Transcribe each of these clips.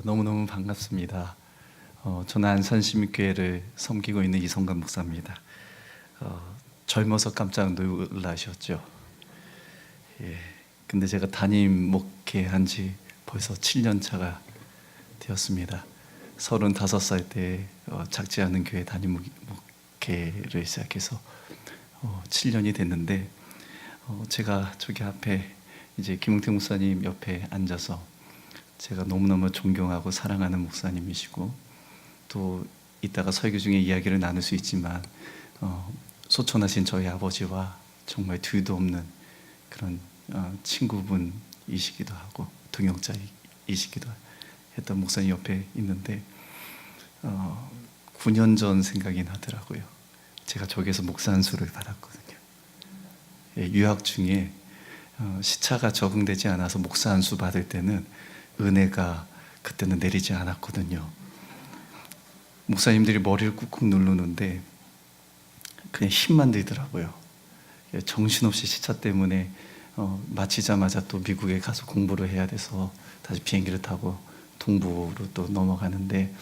너무너무 반갑습니다. 저는 안산시민교회를 섬기고 있는 이성관 목사입니다. 젊어서 깜짝 놀라셨죠? 예. 근데 제가 담임 목회한 지 벌써 7년 차가 되었습니다. 35살 때 작지 않은 교회 담임 목회를 시작해서 7년이 됐는데, 제가 저기 앞에 이제 김웅태 목사님 옆에 앉아서 제가 너무너무 존경하고 사랑하는 목사님이시고, 또 이따가 설교 중에 이야기를 나눌 수 있지만 소천하신 저희 아버지와 정말 뒤도 없는 그런 친구분이시기도 하고 동역자이시기도 했던 목사님 옆에 있는데, 9년 전 생각이 나더라고요. 제가 저기에서 목사 안수를 받았거든요. 유학 중에 시차가 적응되지 않아서 목사 안수 받을 때는 은혜가 그때는 내리지 않았거든요. 목사님들이 머리를 꾹꾹 누르는데 그냥 힘만 들더라고요. 정신없이 시차 때문에 마치자마자 또 미국에 가서 공부를 해야 돼서 다시 비행기를 타고 동부로 또 넘어가는데,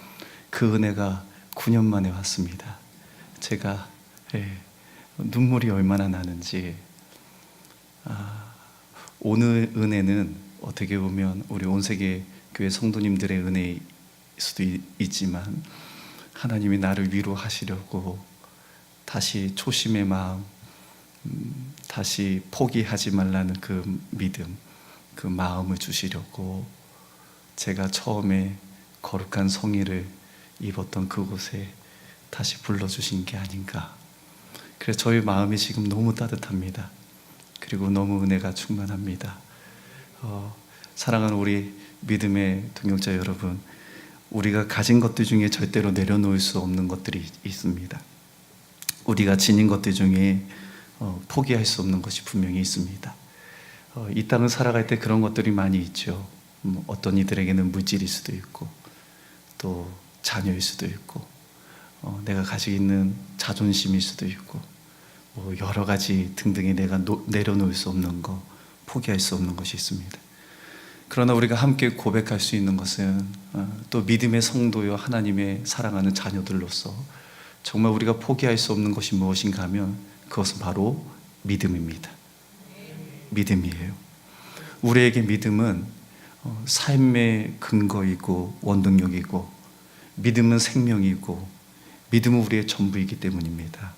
그 은혜가 9년 만에 왔습니다. 제가 눈물이 얼마나 나는지. 오늘 은혜는 어떻게 보면 우리 온세계 교회 성도님들의 은혜일 수도 있지만, 하나님이 나를 위로하시려고 다시 초심의 마음, 다시 포기하지 말라는 그 믿음, 그 마음을 주시려고 제가 처음에 거룩한 성의를 입었던 그곳에 다시 불러주신 게 아닌가. 그래서 저희 마음이 지금 너무 따뜻합니다. 그리고 너무 은혜가 충만합니다. 사랑하는 우리 믿음의 동역자 여러분, 우리가 가진 것들 중에 절대로 내려놓을 수 없는 것들이 있습니다. 우리가 지닌 것들 중에 포기할 수 없는 것이 분명히 있습니다. 이 땅을 살아갈 때 그런 것들이 많이 있죠. 어떤 이들에게는 물질일 수도 있고, 또 자녀일 수도 있고, 내가 가지고 있는 자존심일 수도 있고, 여러 가지 등등의 내가 내려놓을 수 없는 것, 포기할 수 없는 것이 있습니다. 그러나 우리가 함께 고백할 수 있는 것은 또 믿음의 성도요 하나님의 사랑하는 자녀들로서 정말 우리가 포기할 수 없는 것이 무엇인가 하면 그것은 바로 믿음입니다. 믿음이에요. 우리에게 믿음은 삶의 근거이고 원동력이고, 믿음은 생명이고, 믿음은 우리의 전부이기 때문입니다.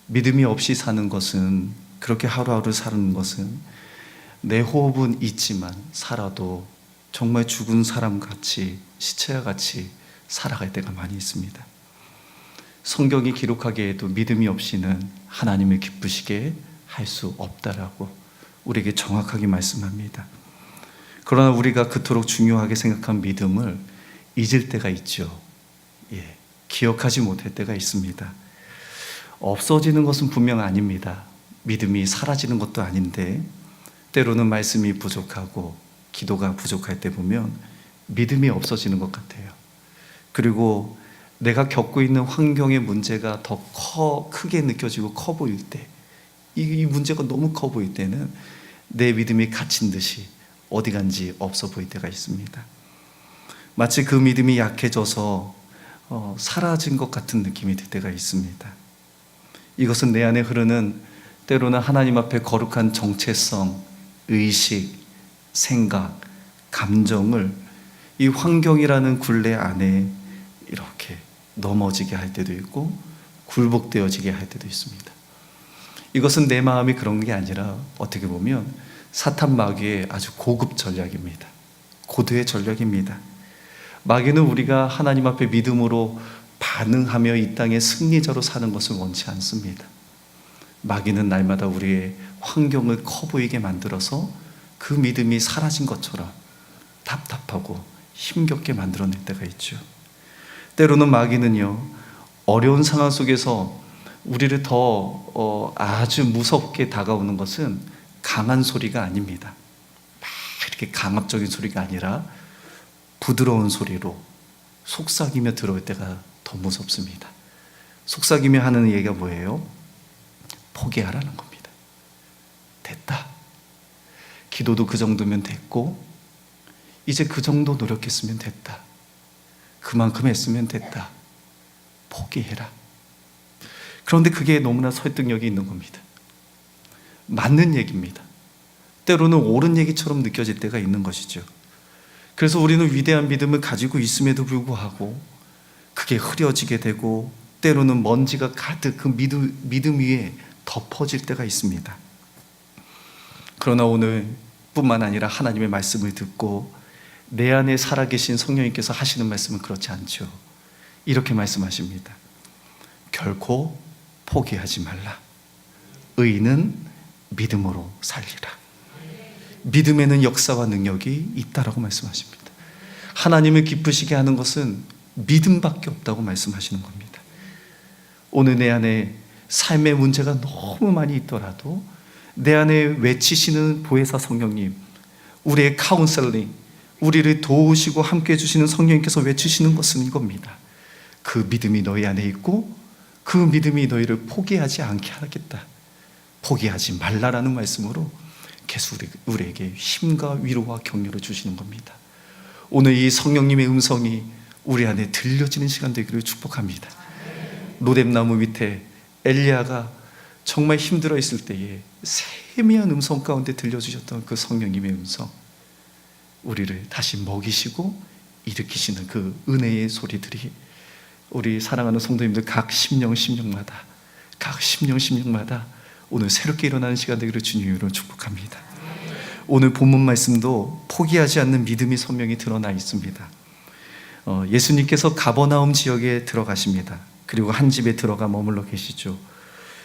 믿음이 없이 사는 것은, 그렇게 하루하루 사는 것은 내 호흡은 있지만 살아도 정말 죽은 사람같이, 시체와 같이 살아갈 때가 많이 있습니다. 성경이 기록하기에도 믿음이 없이는 하나님을 기쁘시게 할 수 없다라고 우리에게 정확하게 말씀합니다. 그러나 우리가 그토록 중요하게 생각한 믿음을 잊을 때가 있죠. 기억하지 못할 때가 있습니다. 없어지는 것은 분명 아닙니다. 믿음이 사라지는 것도 아닌데, 때로는 말씀이 부족하고 기도가 부족할 때 보면 믿음이 없어지는 것 같아요. 그리고 내가 겪고 있는 환경의 문제가 더 크게 느껴지고 커 보일 때, 이 문제가 너무 커 보일 때는 내 믿음이 갇힌 듯이 어디 간지 없어 보일 때가 있습니다. 마치 그 믿음이 약해져서 사라진 것 같은 느낌이 들 때가 있습니다. 이것은 내 안에 흐르는, 때로는 하나님 앞에 거룩한 정체성, 의식, 생각, 감정을 이 환경이라는 굴레 안에 이렇게 넘어지게 할 때도 있고 굴복되어지게 할 때도 있습니다. 이것은 내 마음이 그런 게 아니라 어떻게 보면 사탄 마귀의 아주 고급 전략입니다. 고도의 전략입니다. 마귀는 우리가 하나님 앞에 믿음으로 반응하며 이 땅에 승리자로 사는 것을 원치 않습니다. 마귀는 날마다 우리의 환경을 커 보이게 만들어서 그 믿음이 사라진 것처럼 답답하고 힘겹게 만들어낼 때가 있죠. 때로는 마귀는요, 어려운 상황 속에서 우리를 더 아주 무섭게 다가오는 것은 강한 소리가 아닙니다. 막 이렇게 강압적인 소리가 아니라 부드러운 소리로 속삭이며 들어올 때가 더 무섭습니다. 속삭이며 하는 얘기가 뭐예요? 포기하라는 겁니다. 됐다. 기도도 그 정도면 됐고, 이제 그 정도 노력했으면 됐다. 그만큼 했으면 됐다. 포기해라. 그런데 그게 너무나 설득력이 있는 겁니다. 맞는 얘기입니다. 때로는 옳은 얘기처럼 느껴질 때가 있는 것이죠. 그래서 우리는 위대한 믿음을 가지고 있음에도 불구하고 그게 흐려지게 되고 때로는 먼지가 가득 그 믿음 위에 덮어질 때가 있습니다. 그러나 오늘 뿐만 아니라 하나님의 말씀을 듣고 내 안에 살아계신 성령님께서 하시는 말씀은 그렇지 않죠. 이렇게 말씀하십니다. 결코 포기하지 말라. 의인은 믿음으로 살리라. 믿음에는 역사와 능력이 있다라고 말씀하십니다. 하나님을 기쁘시게 하는 것은 믿음밖에 없다고 말씀하시는 겁니다. 오늘 내 안에 삶의 문제가 너무 많이 있더라도 내 안에 외치시는 보혜사 성령님, 우리의 카운셀링, 우리를 도우시고 함께 해주시는 성령님께서 외치시는 것은 이겁니다. 그 믿음이 너희 안에 있고 그 믿음이 너희를 포기하지 않게 하겠다. 포기하지 말라라는 말씀으로 계속 우리에게 힘과 위로와 격려를 주시는 겁니다. 오늘 이 성령님의 음성이 우리 안에 들려지는 시간 되기를 축복합니다. 로뎀나무 밑에 엘리야가 정말 힘들어 있을 때에 세미한 음성 가운데 들려주셨던 그 성령님의 음성, 우리를 다시 먹이시고 일으키시는 그 은혜의 소리들이 우리 사랑하는 성도님들 각 심령마다 오늘 새롭게 일어나는 시간 되기를 주님으로 축복합니다. 오늘 본문 말씀도 포기하지 않는 믿음이 선명히 드러나 있습니다. 예수님께서 가버나움 지역에 들어가십니다. 그리고 한 집에 들어가 머물러 계시죠.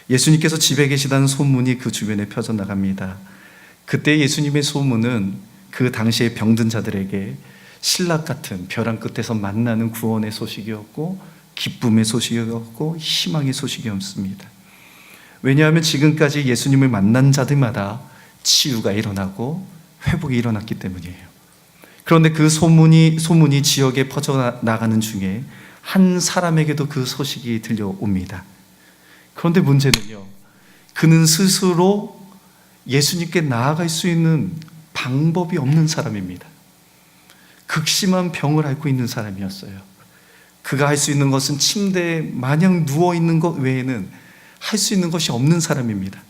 예수님께서 집에 계시다는 소문이 그 주변에 퍼져나갑니다. 그때 예수님의 소문은 그 당시에 병든 자들에게 신락 같은 벼랑 끝에서 만나는 구원의 소식이었고 기쁨의 소식이었고 희망의 소식이었습니다. 왜냐하면 지금까지 예수님을 만난 자들마다 치유가 일어나고 회복이 일어났기 때문이에요. 그런데 그 소문이 지역에 퍼져나가는 중에 한 사람에게도 그 소식이 들려옵니다. 그런데 문제는요, 그는 스스로 예수님께 나아갈 수 있는 방법이 없는 사람입니다. 극심한 병을 앓고 있는 사람이었어요. 그가 할 수 있는 것은 침대에 마냥 누워있는 것 외에는 할 수 있는 것이 없는 사람입니다.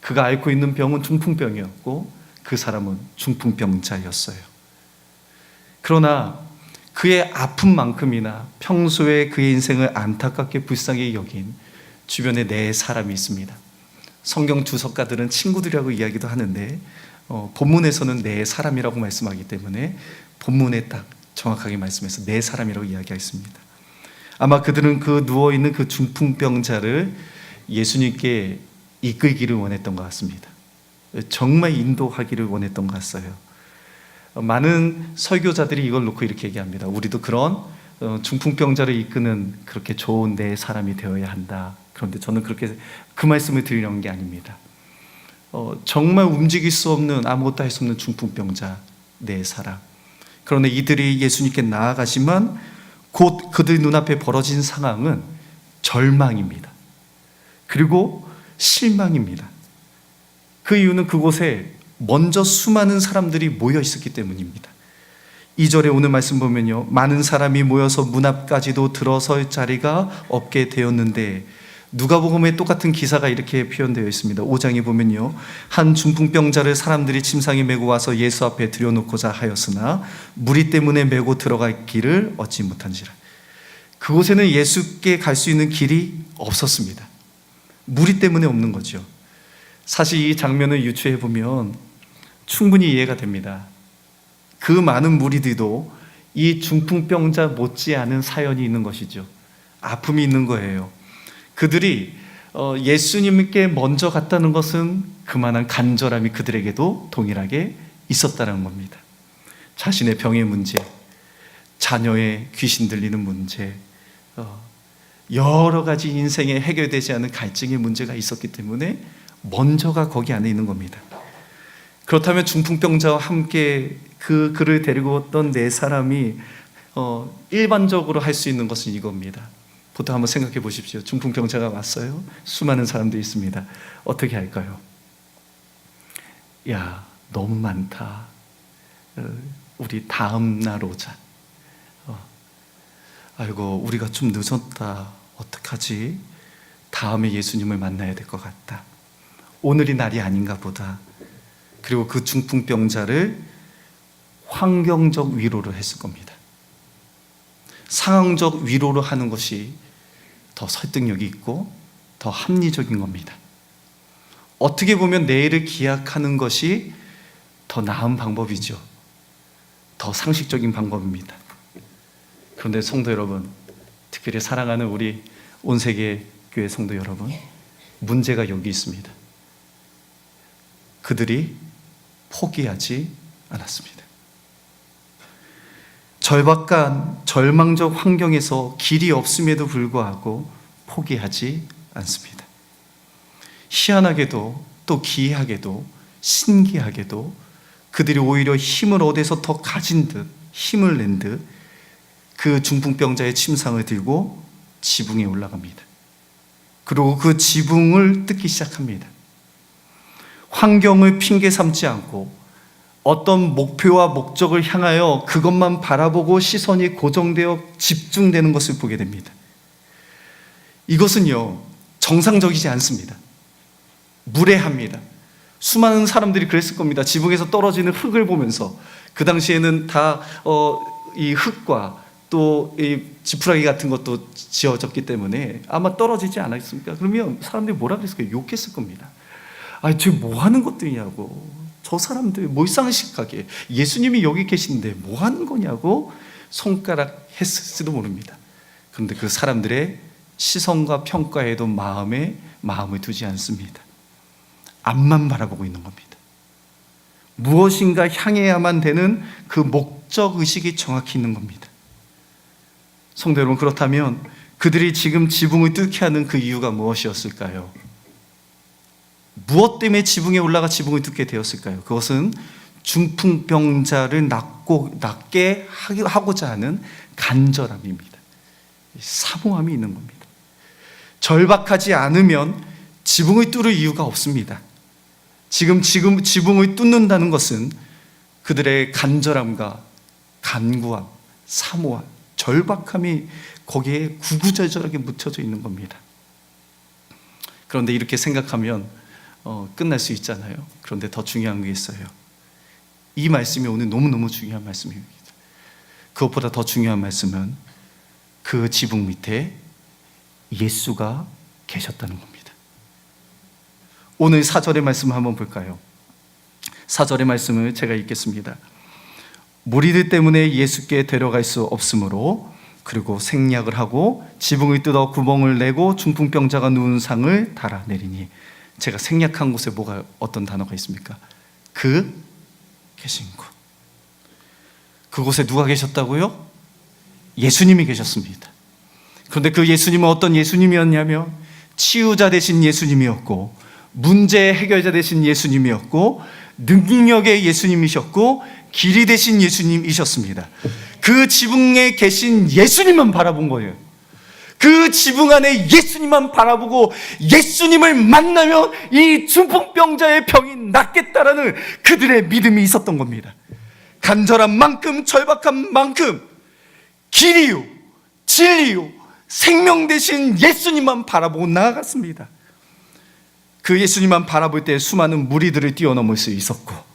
그가 앓고 있는 병은 중풍병이었고 그 사람은 중풍병자였어요. 그러나 그의 아픔만큼이나 평소에 그의 인생을 안타깝게 불쌍히 여긴 주변에 네 사람이 있습니다. 성경 주석가들은 친구들이라고 이야기도 하는데 본문에서는 네 사람이라고 말씀하기 때문에 본문에 딱 정확하게 말씀해서 네 사람이라고 이야기했습니다. 아마 그들은 그 누워있는 그 중풍병자를 예수님께 이끌기를 원했던 것 같습니다. 정말 인도하기를 원했던 것 같아요. 많은 설교자들이 이걸 놓고 이렇게 얘기합니다. 우리도 그런 중풍병자를 이끄는 그렇게 좋은 네 사람이 되어야 한다. 그런데 저는 그렇게 그 말씀을 드리려는 게 아닙니다. 정말 움직일 수 없는, 아무것도 할 수 없는 중풍병자 네 사람. 그런데 이들이 예수님께 나아가지만 곧 그들 눈앞에 벌어진 상황은 절망입니다. 그리고 실망입니다. 그 이유는 그곳에 먼저 수많은 사람들이 모여 있었기 때문입니다. 2절에 오늘 말씀 보면요, 많은 사람이 모여서 문 앞까지도 들어설 자리가 없게 되었는데, 누가복음에 똑같은 기사가 이렇게 표현되어 있습니다. 5장에 보면요, 한 중풍병자를 사람들이 침상에 메고 와서 예수 앞에 들여놓고자 하였으나 무리 때문에 메고 들어갈 길을 얻지 못한지라. 그곳에는 예수께 갈 수 있는 길이 없었습니다. 무리 때문에 없는 거죠. 사실 이 장면을 유추해 보면 충분히 이해가 됩니다. 그 많은 무리들도 이 중풍병자 못지않은 사연이 있는 것이죠. 아픔이 있는 거예요. 그들이 예수님께 먼저 갔다는 것은 그만한 간절함이 그들에게도 동일하게 있었다는 겁니다. 자신의 병의 문제, 자녀의 귀신 들리는 문제, 여러 가지 인생에 해결되지 않은 갈증의 문제가 있었기 때문에 먼저가 거기 안에 있는 겁니다. 그렇다면 중풍병자와 함께 그를 데리고 왔던 네 사람이 일반적으로 할 수 있는 것은 이겁니다. 보통 한번 생각해 보십시오. 중풍병자가 왔어요. 수많은 사람들이 있습니다. 어떻게 할까요? 야, 너무 많다. 우리 다음 날 오자. 아이고 우리가 좀 늦었다, 어떡하지? 다음에 예수님을 만나야 될 것 같다, 오늘이 날이 아닌가 보다. 그리고 그 중풍병자를 환경적 위로를 했을 겁니다. 상황적 위로를 하는 것이 더 설득력이 있고 더 합리적인 겁니다. 어떻게 보면 내일을 기약하는 것이 더 나은 방법이죠. 더 상식적인 방법입니다. 그런데 성도 여러분, 특별히 사랑하는 우리 온세계 교회 성도 여러분, 문제가 여기 있습니다. 그들이 포기하지 않았습니다. 절박한 절망적 환경에서 길이 없음에도 불구하고 포기하지 않습니다. 희한하게도 또 기이하게도 신기하게도 그들이 오히려 힘을 얻어서 더 가진 듯, 힘을 낸 듯 그 중풍병자의 침상을 들고 지붕에 올라갑니다. 그리고 그 지붕을 뜯기 시작합니다. 환경을 핑계 삼지 않고 어떤 목표와 목적을 향하여 그것만 바라보고 시선이 고정되어 집중되는 것을 보게 됩니다. 이것은요, 정상적이지 않습니다. 무례합니다. 수많은 사람들이 그랬을 겁니다. 지붕에서 떨어지는 흙을 보면서. 그 당시에는 다 이 흙과 또 이 지푸라기 같은 것도 지어졌기 때문에 아마 떨어지지 않았습니까? 그러면 사람들이 뭐라 그랬을까요? 욕했을 겁니다. 아니, 저 뭐 하는 것들이냐고. 저 사람들 몰상식하게 예수님이 여기 계신데 뭐 하는 거냐고 손가락 했을지도 모릅니다. 그런데 그 사람들의 시선과 평가에도 마음을 두지 않습니다. 앞만 바라보고 있는 겁니다. 무엇인가 향해야만 되는 그 목적의식이 정확히 있는 겁니다. 성도 여러분, 그렇다면 그들이 지금 지붕을 뚫게 하는 그 이유가 무엇이었을까요? 무엇 때문에 지붕에 올라가 지붕을 뚫게 되었을까요? 그것은 중풍병자를 낫게 하고자 하는 간절함입니다. 사모함이 있는 겁니다. 절박하지 않으면 지붕을 뚫을 이유가 없습니다. 지금 지붕을 뚫는다는 것은 그들의 간절함과 간구함, 사모함, 절박함이 거기에 구구절절하게 묻혀져 있는 겁니다. 그런데 이렇게 생각하면 끝날 수 있잖아요. 그런데 더 중요한 게 있어요. 이 말씀이 오늘 너무너무 중요한 말씀입니다. 그것보다 더 중요한 말씀은 그 지붕 밑에 예수가 계셨다는 겁니다. 오늘 4절의 말씀을 한번 볼까요? 4절의 말씀을 제가 읽겠습니다. 무리들 때문에 예수께 데려갈 수 없으므로 그리고 생략을 하고 지붕을 뜯어 구멍을 내고 중풍병자가 누운 상을 달아내리니. 제가 생략한 곳에 어떤 단어가 있습니까? 그 계신 곳. 그곳에 누가 계셨다고요? 예수님이 계셨습니다. 그런데 그 예수님은 어떤 예수님이었냐면 치유자 되신 예수님이었고, 문제 해결자 되신 예수님이었고, 능력의 예수님이셨고, 길이 되신 예수님이셨습니다. 그 지붕에 계신 예수님만 바라본 거예요. 그 지붕 안에 예수님만 바라보고 예수님을 만나면 이 중풍병자의 병이 낫겠다라는 그들의 믿음이 있었던 겁니다. 간절한 만큼, 절박한 만큼 길이요, 진리요, 생명 되신 예수님만 바라보고 나아갔습니다. 그 예수님만 바라볼 때 수많은 무리들을 뛰어넘을 수 있었고,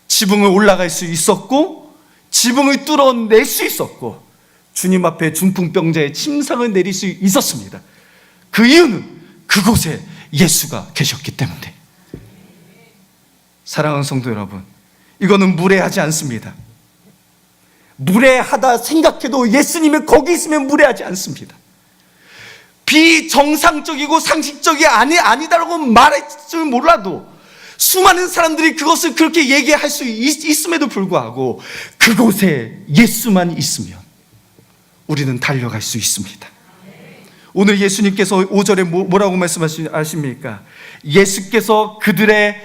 지붕을 올라갈 수 있었고, 지붕을 뚫어낼 수 있었고, 주님 앞에 중풍병자의 침상을 내릴 수 있었습니다. 그 이유는 그곳에 예수가 계셨기 때문에. 사랑하는 성도 여러분, 이거는 무례하지 않습니다. 무례하다 생각해도 예수님이 거기 있으면 무례하지 않습니다. 비정상적이고 상식적이 아니다라고 말할지 몰라도 수많은 사람들이 그것을 그렇게 얘기할 수 있음에도 불구하고 그곳에 예수만 있으면 우리는 달려갈 수 있습니다. 오늘 예수님께서 5절에 뭐라고 말씀하십니까? 예수께서 그들의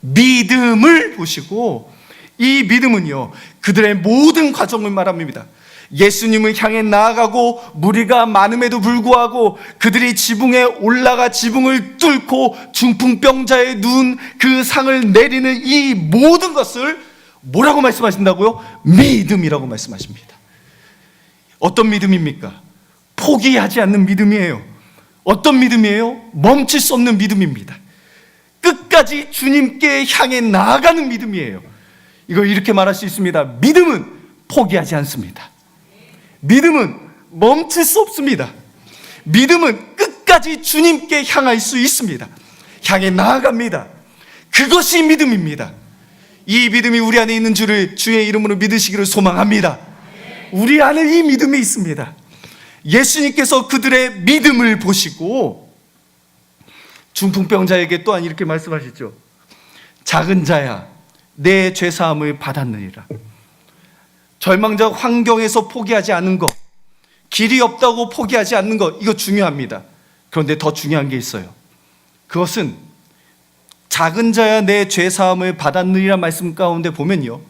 믿음을 보시고, 이 믿음은요, 그들의 모든 과정을 말합니다. 예수님을 향해 나아가고 무리가 많음에도 불구하고 그들이 지붕에 올라가 지붕을 뚫고 중풍병자에 누운 그 상을 내리는 이 모든 것을 뭐라고 말씀하신다고요? 믿음이라고 말씀하십니다. 어떤 믿음입니까? 포기하지 않는 믿음이에요. 어떤 믿음이에요? 멈출 수 없는 믿음입니다. 끝까지 주님께 향해 나아가는 믿음이에요. 이거 이렇게 말할 수 있습니다. 믿음은 포기하지 않습니다. 믿음은 멈출 수 없습니다. 믿음은 끝까지 주님께 향할 수 있습니다. 향해 나아갑니다. 그것이 믿음입니다. 이 믿음이 우리 안에 있는 줄을 주의 이름으로 믿으시기를 소망합니다. 우리 안에 이 믿음이 있습니다. 예수님께서 그들의 믿음을 보시고 중풍병자에게 또한 이렇게 말씀하시죠. 작은 자야, 내 죄사함을 받았느니라. 절망적 환경에서 포기하지 않는 것, 길이 없다고 포기하지 않는 것, 이거 중요합니다. 그런데 더 중요한 게 있어요. 그것은 작은 자야 내 죄사함을 받았느니라 말씀 가운데 보면요,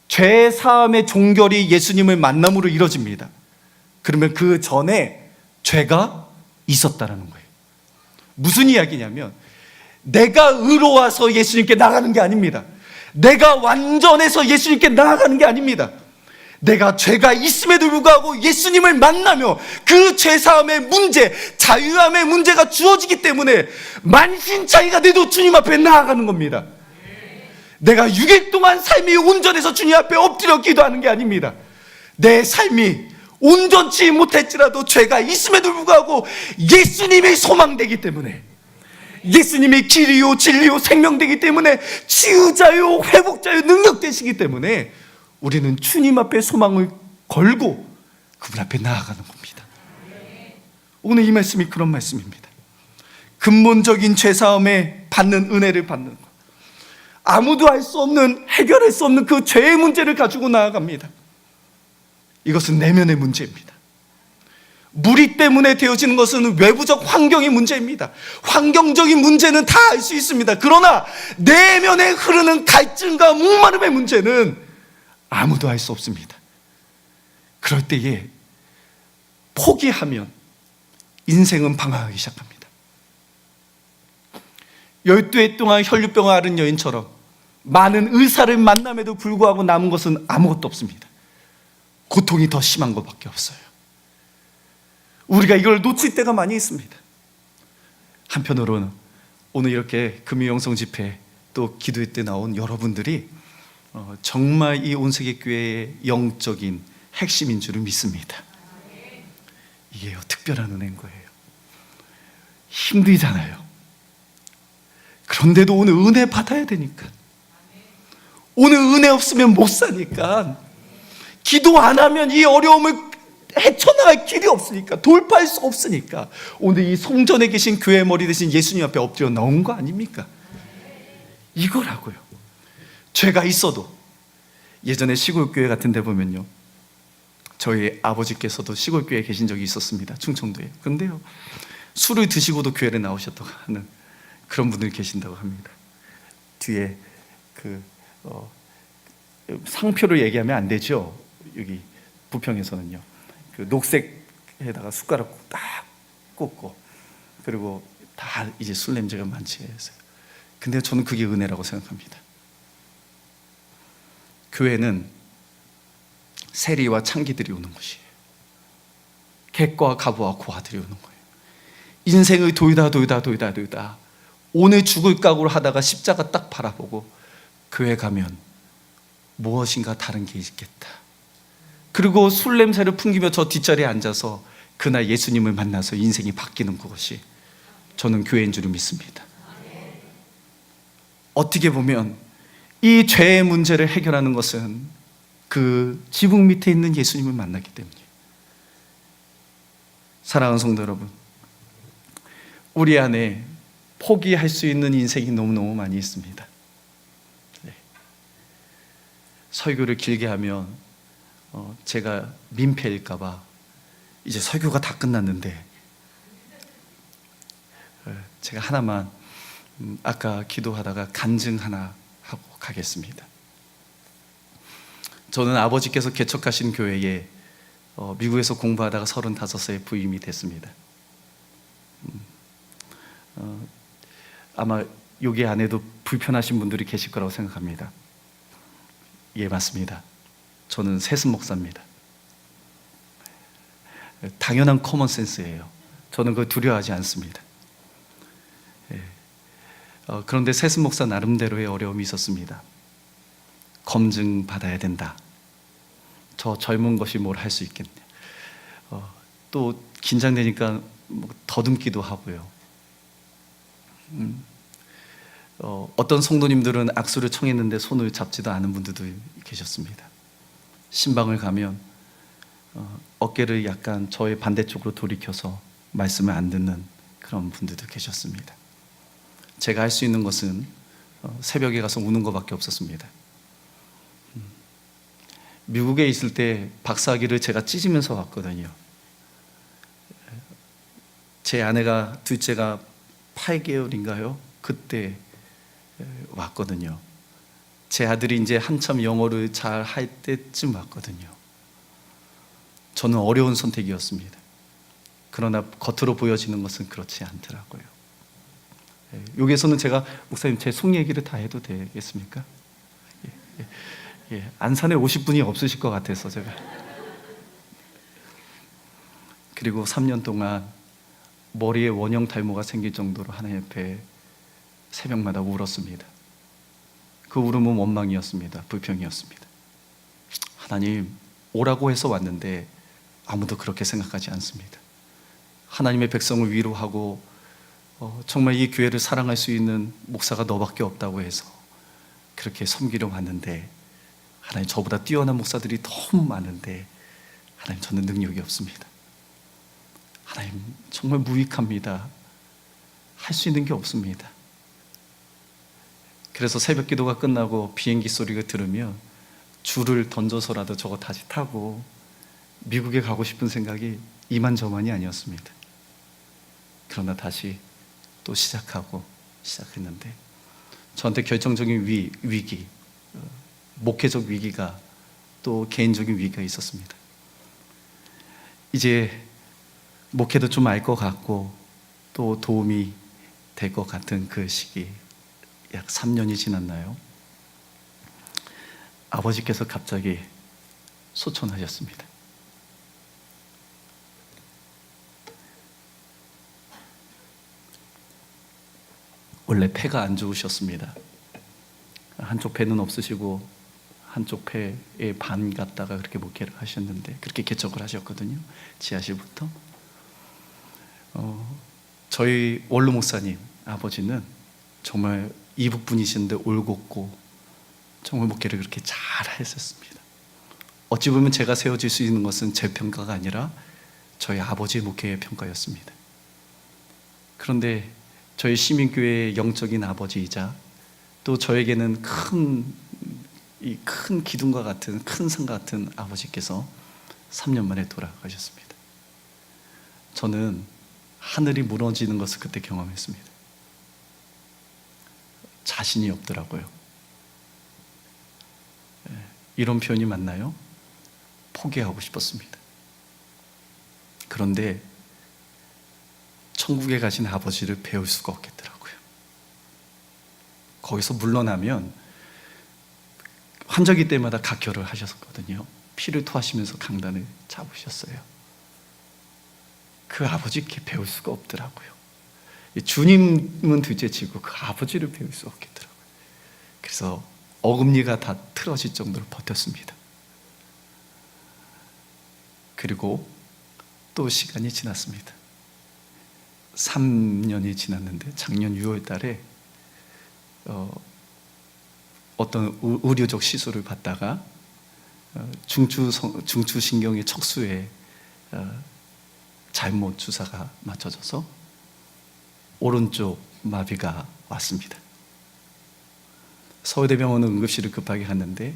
죄사함의 종결이 예수님을 만남으로 이루어집니다. 그러면 그 전에 죄가 있었다라는 거예요. 무슨 이야기냐면 내가 의로워서 예수님께 나가는 게 아닙니다. 내가 완전해서 예수님께 나아가는 게 아닙니다. 내가 죄가 있음에도 불구하고 예수님을 만나며 그 죄사함의 문제, 자유함의 문제가 주어지기 때문에 만신창이가 돼도 주님 앞에 나아가는 겁니다. 내가 6일 동안 삶이 온전해서 주님 앞에 엎드려 기도하는 게 아닙니다. 내 삶이 온전치 못했지라도 죄가 있음에도 불구하고 예수님이 소망되기 때문에, 예수님이 길이요 진리요 생명되기 때문에, 치유자요 회복자요 능력되시기 때문에 우리는 주님 앞에 소망을 걸고 그분 앞에 나아가는 겁니다. 오늘 이 말씀이 그런 말씀입니다. 근본적인 죄사함에 받는 은혜를 받는 것, 아무도 할 수 없는, 해결할 수 없는 그 죄의 문제를 가지고 나아갑니다. 이것은 내면의 문제입니다. 무리 때문에 되어지는 것은 외부적 환경의 문제입니다. 환경적인 문제는 다 알 수 있습니다. 그러나 내면에 흐르는 갈증과 목마름의 문제는 아무도 알 수 없습니다. 그럴 때에 포기하면 인생은 방황하기 시작합니다. 12해 동안 혈류병을 앓은 여인처럼 많은 의사를 만남에도 불구하고 남은 것은 아무것도 없습니다. 고통이 더 심한 것밖에 없어요. 우리가 이걸 놓칠 때가 많이 있습니다. 한편으로는 오늘 이렇게 금요영성 집회 또 기도회 때 나온 여러분들이 정말 이 온세계교회의 영적인 핵심인 줄을 믿습니다. 이게 특별한 은혜인 거예요. 힘들잖아요. 그런데도 오늘 은혜 받아야 되니까, 오늘 은혜 없으면 못 사니까, 기도 안 하면 이 어려움을 헤쳐나갈 길이 없으니까, 돌파할 수 없으니까 오늘 이 성전에 계신 교회 머리 대신 예수님 앞에 엎드려 나온 거 아닙니까? 이거라고요. 죄가 있어도, 예전에 시골교회 같은 데 보면요, 저희 아버지께서도 시골교회에 계신 적이 있었습니다. 충청도에. 그런데요, 술을 드시고도 교회를 나오셨다고 하는 그런 분들이 계신다고 합니다. 뒤에 상표를 얘기하면 안 되죠. 여기 부평에서는요, 그 녹색에다가 숟가락 딱 꽂고, 그리고 다 이제 술 냄새가 많지 해서요. 근데 저는 그게 은혜라고 생각합니다. 교회는 세리와 창기들이 오는 곳이에요. 객과 가부와 고아들이 오는 거예요. 인생을 돌다 오늘 죽을 각오를 하다가 십자가 딱 바라보고 교회 가면 무엇인가 다른 게 있겠다. 그리고 술 냄새를 풍기며 저 뒷자리에 앉아서 그날 예수님을 만나서 인생이 바뀌는 그것이 저는 교회인 줄 믿습니다. 어떻게 보면 이 죄의 문제를 해결하는 것은 그 지붕 밑에 있는 예수님을 만났기 때문이에요. 사랑하는 성도 여러분, 우리 안에 포기할 수 있는 인생이 너무너무 많이 있습니다. 네. 설교를 길게 하면 제가 민폐일까봐 이제 설교가 다 끝났는데 제가 하나만 아까 기도하다가 간증 하나 하고 가겠습니다. 저는 아버지께서 개척하신 교회에 미국에서 공부하다가 35세에 부임이 됐습니다. 아마 여기 안에도 불편하신 분들이 계실 거라고 생각합니다. 예, 맞습니다. 저는 세습 목사입니다. 당연한 커먼 센스예요. 저는 그거 두려워하지 않습니다. 그런데 세습 목사 나름대로의 어려움이 있었습니다. 검증 받아야 된다. 저 젊은 것이 뭘 할 수 있겠냐. 또 긴장되니까 더듬기도 하고요. 어떤 성도님들은 악수를 청했는데 손을 잡지도 않은 분들도 계셨습니다. 신방을 가면 어깨를 약간 저의 반대쪽으로 돌이켜서 말씀을 안 듣는 그런 분들도 계셨습니다. 제가 할 수 있는 것은 새벽에 가서 우는 것밖에 없었습니다. 미국에 있을 때 박사학위를 제가 찢으면서 왔거든요. 제 아내가 둘째가 8개월인가요? 그때 왔거든요. 제 아들이 이제 한참 영어를 잘 할 때쯤 왔거든요. 저는 어려운 선택이었습니다. 그러나 겉으로 보여지는 것은 그렇지 않더라고요. 여기에서는 제가 목사님 제 속 얘기를 다 해도 되겠습니까? 안산에 오실 분이 없으실 것 같아서 제가. 그리고 3년 동안 머리에 원형 탈모가 생길 정도로 하나님 앞에 새벽마다 울었습니다. 그 울음은 원망이었습니다. 불평이었습니다. 하나님, 오라고 해서 왔는데 아무도 그렇게 생각하지 않습니다. 하나님의 백성을 위로하고 정말 이 교회를 사랑할 수 있는 목사가 너밖에 없다고 해서 그렇게 섬기려 왔는데, 하나님, 저보다 뛰어난 목사들이 너무 많은데 하나님, 저는 능력이 없습니다. 하나님, 정말 무익합니다. 할 수 있는 게 없습니다. 그래서 새벽 기도가 끝나고 비행기 소리가 들으면 줄을 던져서라도 저거 다시 타고 미국에 가고 싶은 생각이 이만저만이 아니었습니다. 그러나 다시 또 시작했는데 저한테 결정적인 위기, 목회적 위기가, 또 개인적인 위기가 있었습니다. 이제 목회도 좀 알 것 같고 또 도움이 될 것 같은 그 시기, 약 3년이 지났나요? 아버지께서 갑자기 소천하셨습니다. 원래 폐가 안 좋으셨습니다. 한쪽 폐는 없으시고 한쪽 폐에 반 갖다가 그렇게 목회를 하셨는데, 그렇게 개척을 하셨거든요. 지하실부터. 저희 원로 목사님 아버지는 정말 이북 분이신데 올곧고 정말 목회를 그렇게 잘 하셨습니다. 어찌 보면 제가 세워질 수 있는 것은 제 평가가 아니라 저희 아버지의 목회의 평가였습니다. 그런데 저희 시민교회의 영적인 아버지이자 또 저에게는 큰 기둥과 같은, 큰 산 같은 아버지께서 3년 만에 돌아가셨습니다. 저는 하늘이 무너지는 것을 그때 경험했습니다. 자신이 없더라고요. 이런 표현이 맞나요? 포기하고 싶었습니다. 그런데 천국에 가신 아버지를 배울 수가 없겠더라고요. 거기서 물러나면 환절기 때마다 각혈을 하셨거든요. 피를 토하시면서 강단을 잡으셨어요. 그 아버지께 배울 수가 없더라고요. 주님은 둘째치고 그 아버지를 배울 수 없겠더라고요. 그래서 어금니가 다 틀어질 정도로 버텼습니다. 그리고 또 시간이 지났습니다. 3년이 지났는데 작년 6월 달에 어떤 의료적 시술을 받다가 중추신경의 척수에 잘못 주사가 맞춰져서 오른쪽 마비가 왔습니다. 서울대병원 응급실을 급하게 갔는데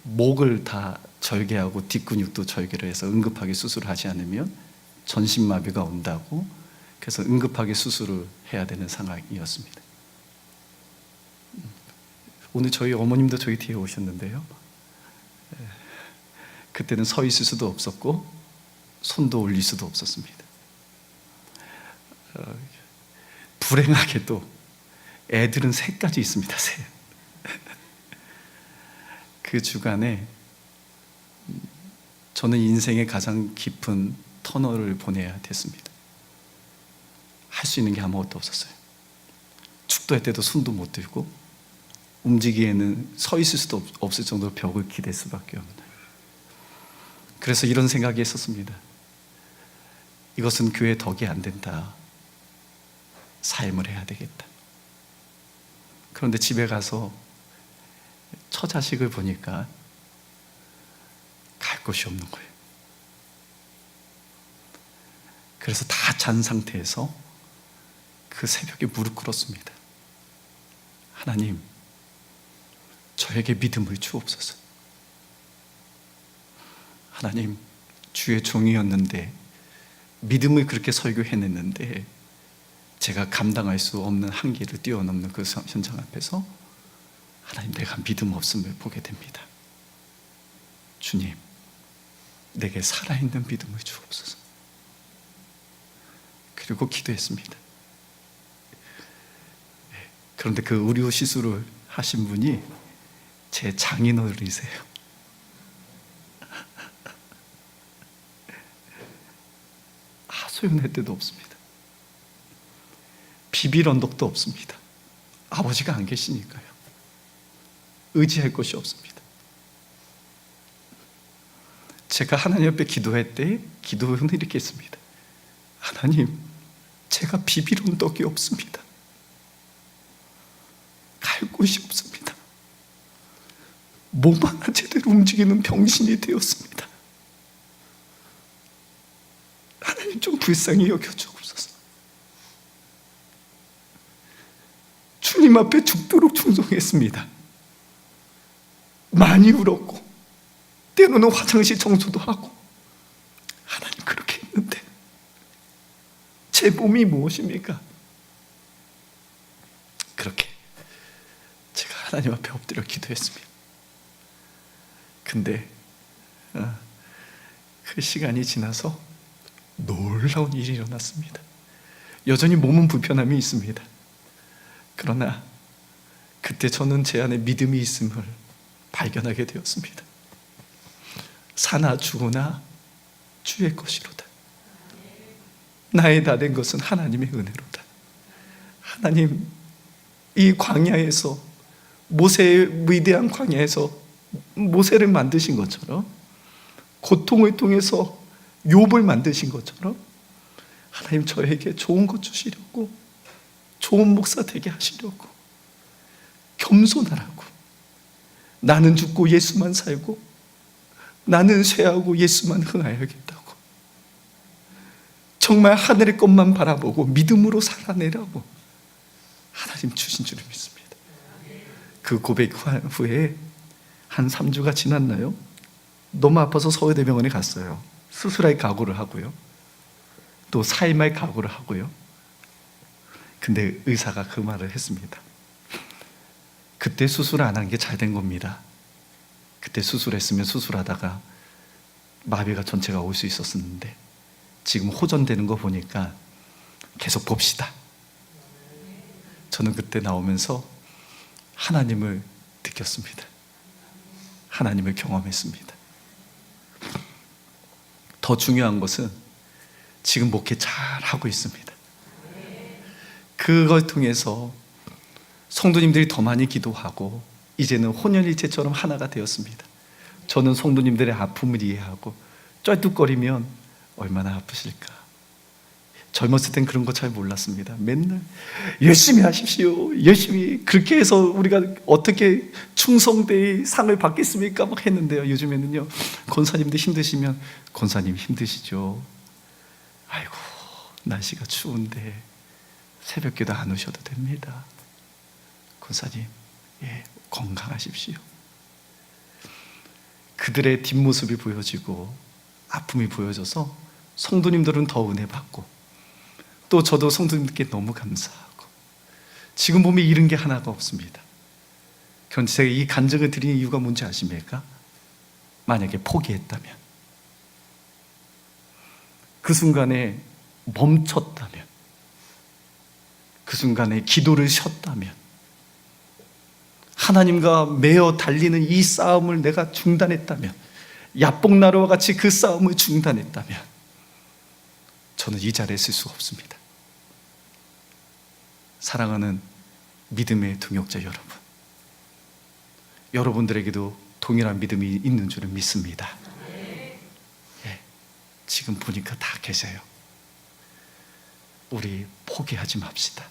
목을 다 절개하고 뒷근육도 절개를 해서 응급하게 수술을 하지 않으면 전신마비가 온다고, 그래서 응급하게 수술을 해야 되는 상황이었습니다. 오늘 저희 어머님도 저희 뒤에 오셨는데요, 그때는 서 있을 수도 없었고 손도 올릴 수도 없었습니다. 불행하게도 애들은 셋까지 있습니다. 셋. 그 주간에 저는 인생의 가장 깊은 터널을 보내야 됐습니다. 할 수 있는 게 아무것도 없었어요. 축도할 때도 손도 못 들고 움직이기에는 서 있을 수도 없을 정도로 벽을 기댈 수밖에 없는. 그래서 이런 생각이 있었습니다. 이것은 교회 덕이 안 된다. 삶을 해야 되겠다. 그런데 집에 가서 처자식을 보니까 갈 곳이 없는 거예요. 그래서 다 잔 상태에서 그 새벽에 무릎 꿇었습니다. 하나님, 저에게 믿음을 주옵소서. 하나님, 주의 종이었는데 믿음을 그렇게 설교해냈는데 제가 감당할 수 없는 한계를 뛰어넘는 그 현장 앞에서 하나님, 내가 믿음 없음을 보게 됩니다. 주님, 내게 살아있는 믿음을 주옵소서. 그리고 기도했습니다. 그런데 그 의료 시술을 하신 분이 제 장인어른이세요. 하소연할 데도 없습니다. 비빌 언덕도 없습니다. 아버지가 안 계시니까요. 의지할 곳이 없습니다. 제가 하나님 앞에 기도할 때 기도는 이렇게 했습니다. 하나님, 제가 비빌 언덕이 없습니다. 갈 곳이 없습니다. 몸 하나 제대로 움직이는 병신이 되었습니다. 하나님, 좀 불쌍히 여겨주옵소서. 주님 앞에 죽도록 충성했습니다. 많이 울었고 때로는 화장실 청소도 하고. 하나님, 그렇게 했는데 제 몸이 무엇입니까? 그렇게 제가 하나님 앞에 엎드려 기도했습니다. 근데 그 시간이 지나서 놀라운 일이 일어났습니다. 여전히 몸은 불편함이 있습니다. 그러나 그때 저는 제 안에 믿음이 있음을 발견하게 되었습니다. 사나 죽으나 주의 것이로다. 나의 다 된 것은 하나님의 은혜로다. 하나님, 이 광야에서, 모세의 위대한 광야에서 모세를 만드신 것처럼, 고통을 통해서 욥을 만드신 것처럼 하나님, 저에게 좋은 것 주시려고, 좋은 목사 되게 하시려고, 겸손하라고, 나는 죽고 예수만 살고 나는 쇠하고 예수만 흥하여야겠다고, 정말 하늘의 것만 바라보고 믿음으로 살아내라고 하나님 주신 줄을 믿습니다. 그 고백 후에 한 3주가 지났나요? 너무 아파서 서울대병원에 갔어요. 수술할 각오를 하고요, 또 사임할 각오를 하고요. 근데 의사가 그 말을 했습니다. 그때 수술 안 한 게 잘 된 겁니다. 그때 수술했으면 수술하다가 마비가 전체가 올 수 있었는데 지금 호전되는 거 보니까 계속 봅시다. 저는 그때 나오면서 하나님을 느꼈습니다. 하나님을 경험했습니다. 더 중요한 것은 지금 목회 잘 하고 있습니다. 그걸 통해서 성도님들이 더 많이 기도하고 이제는 혼연일체처럼 하나가 되었습니다. 저는 성도님들의 아픔을 이해하고 쩔뚝거리면 얼마나 아프실까. 젊었을 땐 그런 거 잘 몰랐습니다. 맨날 열심히 하십시오, 열심히, 그렇게 해서 우리가 어떻게 충성대의 상을 받겠습니까 막 했는데요, 요즘에는요, 권사님들 힘드시면 권사님 힘드시죠, 아이고 날씨가 추운데 새벽기도 안 오셔도 됩니다, 권사님 건강하십시오. 그들의 뒷모습이 보여지고 아픔이 보여져서 성도님들은 더 은혜 받고, 또 저도 성도님들께 너무 감사하고, 지금 보면 잃은 게 하나가 없습니다. 그런데 제가 이 간증을 드리는 이유가 뭔지 아십니까? 만약에 포기했다면, 그 순간에 멈췄다면, 그 순간에 기도를 쉬었다면, 하나님과 매어 달리는 이 싸움을 내가 중단했다면, 야복나루와 같이 그 싸움을 중단했다면 저는 이 자리에 있을 수가 없습니다. 사랑하는 믿음의 동역자 여러분, 여러분들에게도 동일한 믿음이 있는 줄은 믿습니다. 예, 지금 보니까 다 계세요. 우리 포기하지 맙시다.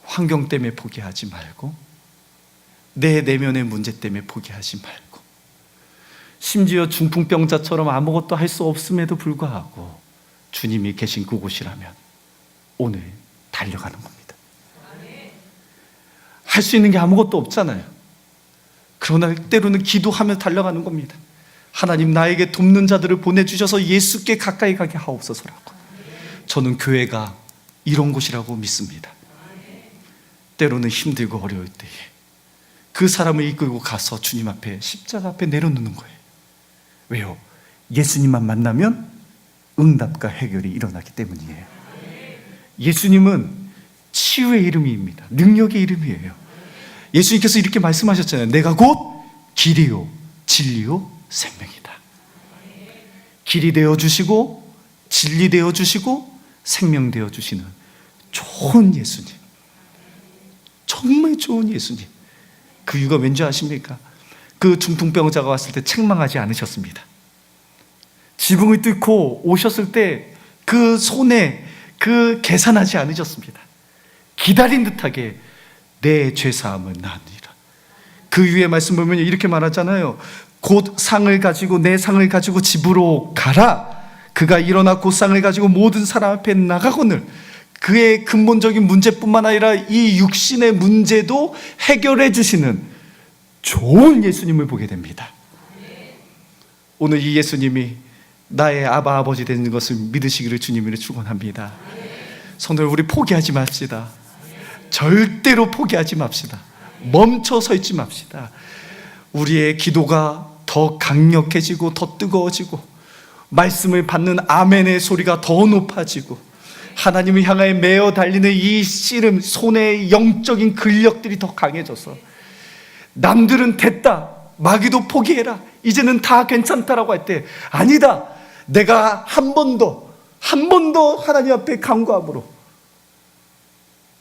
환경 때문에 포기하지 말고, 내 내면의 문제 때문에 포기하지 말고, 심지어 중풍병자처럼 아무것도 할 수 없음에도 불구하고 주님이 계신 그곳이라면 오늘 달려가는 겁니다. 할 수 있는 게 아무것도 없잖아요. 그러나 때로는 기도하며 달려가는 겁니다. 하나님, 나에게 돕는 자들을 보내주셔서 예수께 가까이 가게 하옵소서라고. 저는 교회가 이런 곳이라고 믿습니다. 때로는 힘들고 어려울 때에 그 사람을 이끌고 가서 주님 앞에, 십자가 앞에 내려놓는 거예요. 왜요? 예수님만 만나면 응답과 해결이 일어나기 때문이에요. 예수님은 치유의 이름입니다. 능력의 이름이에요. 예수님께서 이렇게 말씀하셨잖아요. 내가 곧 길이요 진리요 생명이다. 길이 되어주시고 진리 되어주시고 생명 되어주시는 좋은 예수님, 정말 좋은 예수님. 그 이유가 왠지 아십니까? 그 중풍병자가 왔을 때 책망하지 않으셨습니다. 지붕을 뚫고 오셨을 때 그 손에 그 계산하지 않으셨습니다. 기다린 듯하게 내 죄사함을 나으리라. 그 위에 말씀 보면 이렇게 말하잖아요. 곧 상을 가지고, 내 상을 가지고 집으로 가라. 그가 일어나 곧 상을 가지고 모든 사람 앞에 나가거늘. 그의 근본적인 문제뿐만 아니라 이 육신의 문제도 해결해 주시는 좋은 예수님을 보게 됩니다. 오늘 이 예수님이 나의 아바 아버지 되는 것을 믿으시기를 주님으로 축원합니다. 성도들, 우리 포기하지 맙시다. 절대로 포기하지 맙시다. 멈춰 서 있지 맙시다. 우리의 기도가 더 강력해지고 더 뜨거워지고, 말씀을 받는 아멘의 소리가 더 높아지고, 하나님을 향하여 메어 달리는 이 씨름, 손의 영적인 근력들이 더 강해져서, 남들은 됐다, 마귀도 포기해라, 이제는 다 괜찮다라고 할 때, 아니다, 내가 한 번 더 하나님 앞에 간구함으로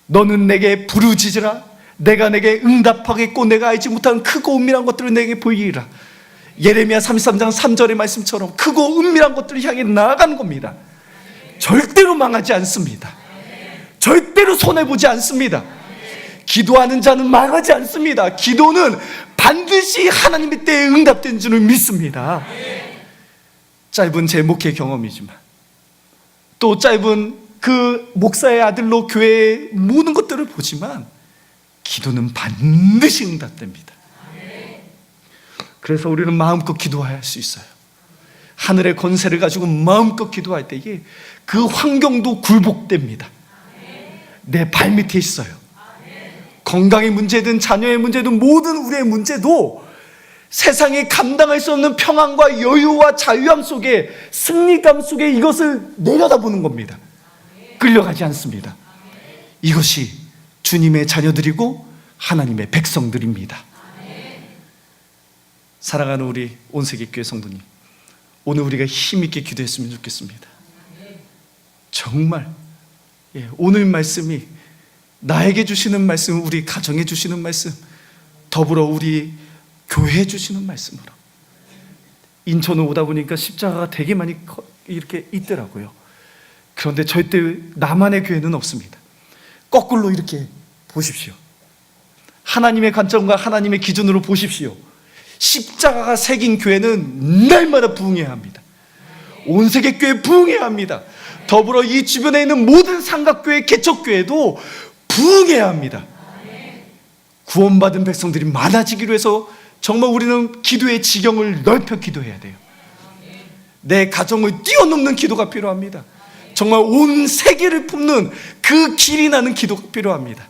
너는 내게 부르짖으라. 내가 내게 응답하겠고 내가 알지 못한 크고 은밀한 것들을 내게 보이리라. 예레미야 33장 3절의 말씀처럼 크고 은밀한 것들을 향해 나아가는 겁니다. 절대로 망하지 않습니다. 절대로 손해보지 않습니다. 기도하는 자는 망하지 않습니다. 기도는 반드시 하나님의 때에 응답된 줄을 믿습니다. 짧은 제 목회 경험이지만, 또 짧은 그 목사의 아들로 교회의 모든 것들을 보지만, 기도는 반드시 응답됩니다. 그래서 우리는 마음껏 기도할 수 있어요. 하늘의 권세를 가지고 마음껏 기도할 때에 그 환경도 굴복됩니다. 내 발밑에 있어요. 건강의 문제든 자녀의 문제든 모든 우리의 문제도 세상에 감당할 수 없는 평안과 여유와 자유함 속에, 승리감 속에 이것을 내려다보는 겁니다. 끌려가지 않습니다. 이것이 주님의 자녀들이고 하나님의 백성들입니다. 사랑하는 우리 온세계교회 성도님, 오늘 우리가 힘있게 기도했으면 좋겠습니다. 정말 오늘 말씀이 나에게 주시는 말씀, 우리 가정에 주시는 말씀, 더불어 우리 교회에 주시는 말씀으로, 인천에 오다 보니까 십자가가 되게 많이 이렇게 있더라고요. 그런데 절대 나만의 교회는 없습니다. 거꾸로 이렇게 보십시오. 하나님의 관점과 하나님의 기준으로 보십시오. 십자가가 새긴 교회는 날마다 부흥해야 합니다. 온 세계 교회 부흥해야 합니다. 더불어 이 주변에 있는 모든 삼각교회, 개척교회도 부흥해야 합니다. 구원받은 백성들이 많아지기로 해서 정말 우리는 기도의 지경을 넓혀 기도해야 돼요. 내 가정을 뛰어넘는 기도가 필요합니다. 정말 온 세계를 품는 그 길이 나는 기도가 필요합니다.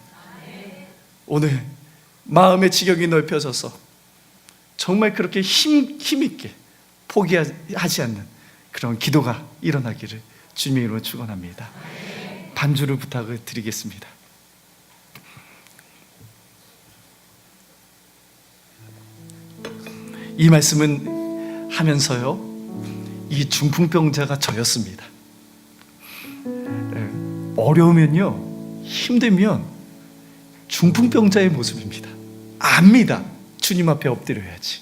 오늘 마음의 지경이 넓혀져서 정말 그렇게 힘있게 포기하지 않는 그런 기도가 일어나기를 주님의 이름으로 축원합니다. 반주를 부탁을 드리겠습니다. 이 말씀은 하면서요, 이 중풍병자가 저였습니다. 어려우면요, 힘들면 중풍병자의 모습입니다. 압니다. 주님 앞에 엎드려야지,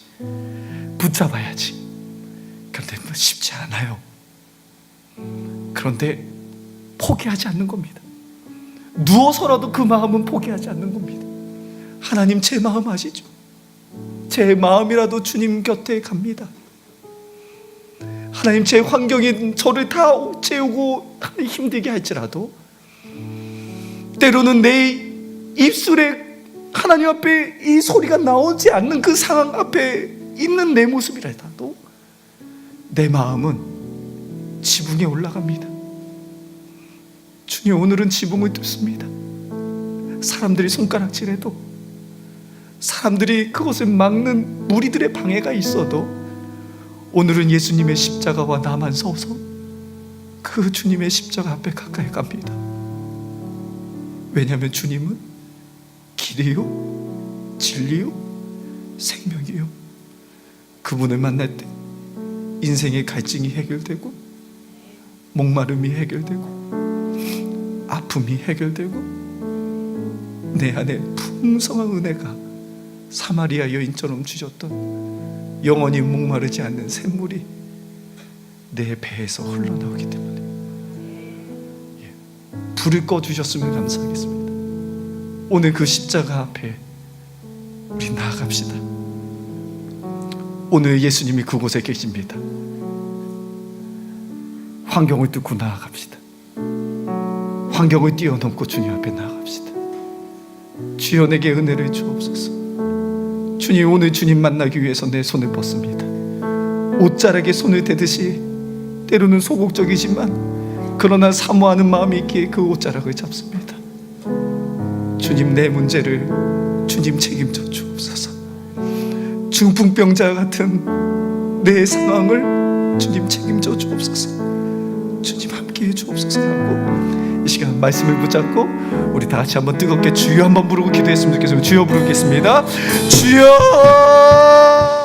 붙잡아야지. 그런데 쉽지 않아요. 그런데 포기하지 않는 겁니다. 누워서라도 그 마음은 포기하지 않는 겁니다. 하나님, 제 마음 아시죠? 제 마음이라도 주님 곁에 갑니다. 하나님, 제 환경이 저를 다 채우고 힘들게 할지라도 때로는 내 입술에 하나님 앞에 이 소리가 나오지 않는 그 상황 앞에 있는 내 모습이라도 내 마음은 지붕에 올라갑니다. 주님, 오늘은 지붕을 뚫습니다. 사람들이 손가락질해도, 사람들이 그것을 막는 무리들의 방해가 있어도 오늘은 예수님의 십자가와 나만 서서 그 주님의 십자가 앞에 가까이 갑니다. 왜냐하면 주님은 길이요, 진리요, 생명이요. 그분을 만날 때 인생의 갈증이 해결되고, 목마름이 해결되고, 아픔이 해결되고, 내 안에 풍성한 은혜가 사마리아 여인처럼 주셨던 영원히 목마르지 않는 샘물이 내 배에서 흘러나오기 때문에 불을 꺼주셨으면 감사하겠습니다. 오늘 그 십자가 앞에 우리 나아갑시다. 오늘 예수님이 그곳에 계십니다. 환경을 뚫고 나아갑시다. 환경을 뛰어넘고 주님 앞에 나아갑시다. 주여, 내게 은혜를 주옵소서. 주님, 오늘 주님 만나기 위해서 내 손을 뻗습니다. 옷자락에 손을 대듯이 때로는 소극적이지만 그러나 사모하는 마음이 있기에 그 옷자락을 잡습니다. 주님, 내 문제를 주님 책임져 주옵소서. 중풍병자 같은 내 상황을 주님 책임져 주옵소서. 주님, 함께해 주옵소서 하고 이 시간 말씀을 붙잡고 우리 다 같이 한번 뜨겁게 주여 한번 부르고 기도했으면 좋겠습니다. 주여 부르겠습니다. 주여.